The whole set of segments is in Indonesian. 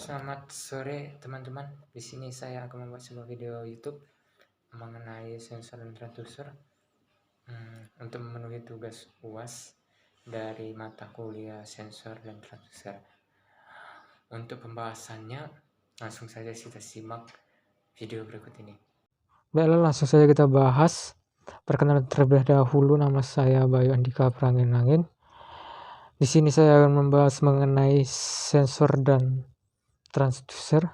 Selamat sore teman-teman. Di sini saya akan membuat sebuah video YouTube mengenai sensor dan transducer untuk memenuhi tugas UAS dari mata kuliah sensor dan transducer. Untuk pembahasannya, langsung saja kita simak video berikut ini. Baiklah, langsung saja kita bahas. Perkenalan terlebih dahulu, nama saya Bayu Andika Prangin-Angin. Di sini saya akan membahas mengenai sensor dan transducer.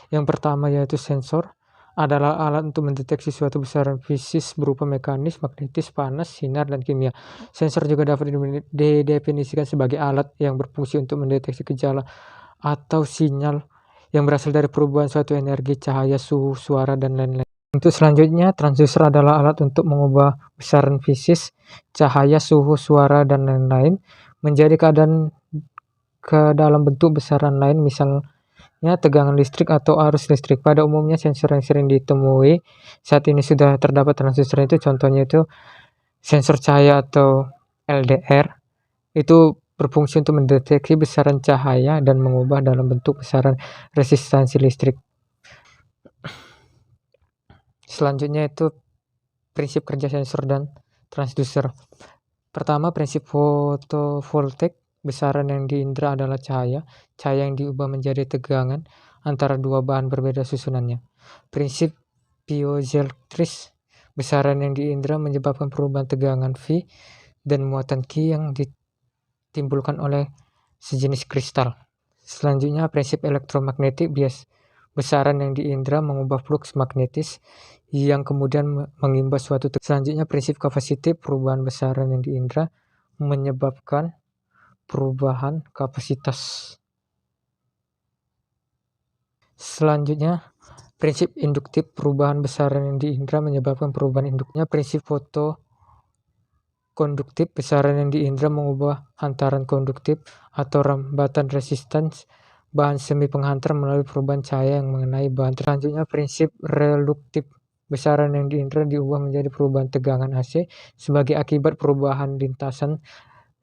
Yang pertama yaitu sensor adalah alat untuk mendeteksi suatu besaran fisik berupa mekanis, magnetis, panas, sinar, dan kimia. Sensor juga dapat didefinisikan sebagai alat yang berfungsi untuk mendeteksi gejala atau sinyal yang berasal dari perubahan suatu energi, cahaya, suhu, suara, dan lain-lain. Untuk selanjutnya, transducer adalah alat untuk mengubah besaran fisik, cahaya, suhu, suara, dan lain-lain menjadi keadaan ke dalam bentuk besaran lain, misalnya tegangan listrik atau arus listrik. Pada umumnya sensor yang sering ditemui saat ini sudah terdapat transducer itu, contohnya itu sensor cahaya atau LDR, itu berfungsi untuk mendeteksi besaran cahaya dan mengubah dalam bentuk besaran resistansi listrik. Selanjutnya itu prinsip kerja sensor dan transducer. Pertama, prinsip fotovoltaik. Besaran yang diindra adalah cahaya yang diubah menjadi tegangan antara dua bahan berbeda susunannya. Prinsip piezoelektris. Besaran yang diindra menyebabkan perubahan tegangan V dan muatan Q yang ditimbulkan oleh sejenis kristal. Selanjutnya, prinsip elektromagnetik. Besaran yang diindra mengubah flux magnetis yang kemudian mengimbas suatu tegangan. Selanjutnya, prinsip kapasitif. Perubahan besaran yang diindra menyebabkan perubahan kapasitas. Selanjutnya, prinsip induktif. Perubahan besaran yang diindra menyebabkan perubahan induknya. Prinsip fotokonduktif. Besaran yang diindra mengubah hantaran konduktif atau rambatan resistance bahan semi penghantar melalui perubahan cahaya yang mengenai bahan. Selanjutnya, prinsip reluktif. Besaran yang diindra diubah menjadi perubahan tegangan AC sebagai akibat perubahan lintasan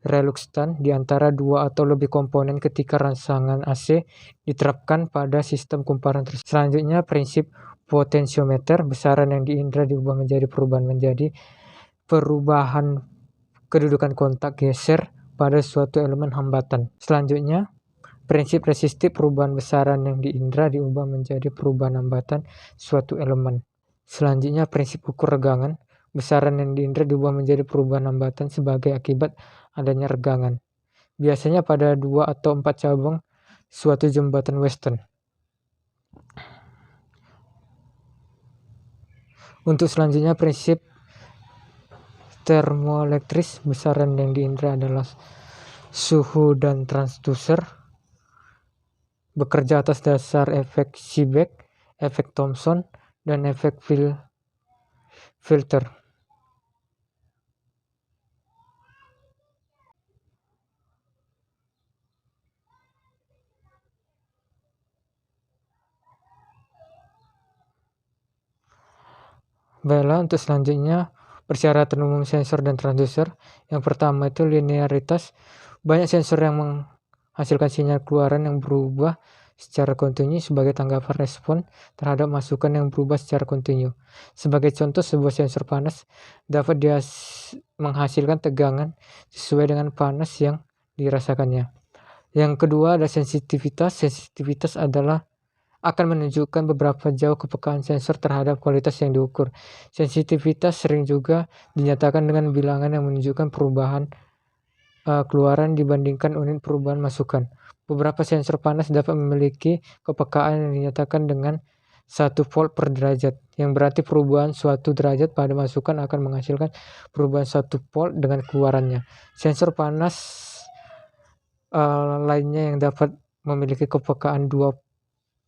relukstan di antara dua atau lebih komponen ketika rangsangan AC diterapkan pada sistem kumparan tersebut. Selanjutnya, prinsip potensiometer. Besaran yang diindra diubah menjadi perubahan kedudukan kontak geser pada suatu elemen hambatan. Selanjutnya, prinsip resistif. Perubahan besaran yang diindra diubah menjadi perubahan hambatan suatu elemen. Selanjutnya, prinsip ukur regangan. Besaran yang diindra diubah menjadi perubahan hambatan sebagai akibat adanya regangan, biasanya pada 2 atau 4 cabang suatu jembatan Weston. Untuk selanjutnya, prinsip termoelektris. Besaran yang diindra adalah suhu dan transducer bekerja atas dasar efek Seebeck, efek Thomson, dan efek filter. Baiklah, untuk selanjutnya persyaratan umum sensor dan transducer. Yang pertama itu linearitas. Banyak sensor yang menghasilkan sinyal keluaran yang berubah secara kontinu sebagai tanggapan respon terhadap masukan yang berubah secara kontinu. Sebagai contoh, sebuah sensor panas dapat menghasilkan tegangan sesuai dengan panas yang dirasakannya. Yang kedua ada sensitivitas. Sensitivitas akan menunjukkan beberapa jauh kepekaan sensor terhadap kualitas yang diukur. Sensitivitas sering juga dinyatakan dengan bilangan yang menunjukkan perubahan keluaran dibandingkan unit perubahan masukan. Beberapa sensor panas dapat memiliki kepekaan yang dinyatakan dengan 1 volt per derajat, yang berarti perubahan suatu derajat pada masukan akan menghasilkan perubahan 1 volt dengan keluarannya. Sensor panas lainnya yang dapat memiliki kepekaan 2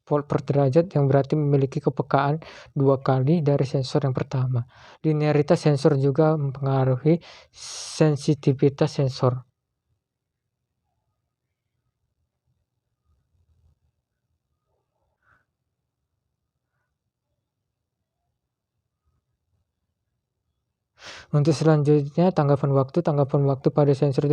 volt per derajat, yang berarti memiliki kepekaan 2 kali dari sensor yang pertama. Linearitas sensor juga mempengaruhi sensitivitas sensor. Untuk selanjutnya, tanggapan waktu. Tanggapan waktu pada sensor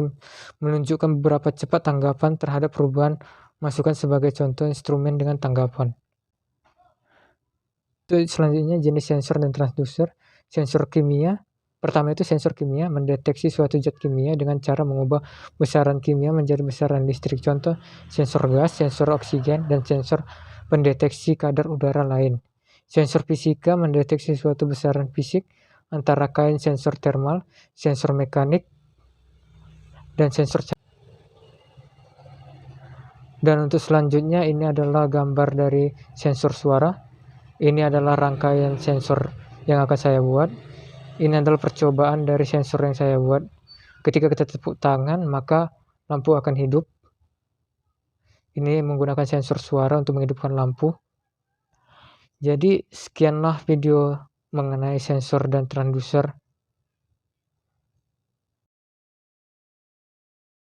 menunjukkan beberapa cepat tanggapan terhadap perubahan masukkan sebagai contoh instrumen dengan tanggapan. Selanjutnya jenis sensor dan transducer. Sensor kimia. Pertama itu sensor kimia mendeteksi suatu zat kimia dengan cara mengubah besaran kimia menjadi besaran listrik. Contoh sensor gas, sensor oksigen, dan sensor pendeteksi kadar udara lain. Sensor fisika mendeteksi suatu besaran fisik antara kain sensor termal, sensor mekanik, dan sensor cahaya. Dan untuk selanjutnya ini adalah gambar dari sensor suara. Ini adalah rangkaian sensor yang akan saya buat. Ini adalah percobaan dari sensor yang saya buat. Ketika kita tepuk tangan, maka lampu akan hidup. Ini menggunakan sensor suara untuk menghidupkan lampu. Jadi sekianlah video mengenai sensor dan transducer.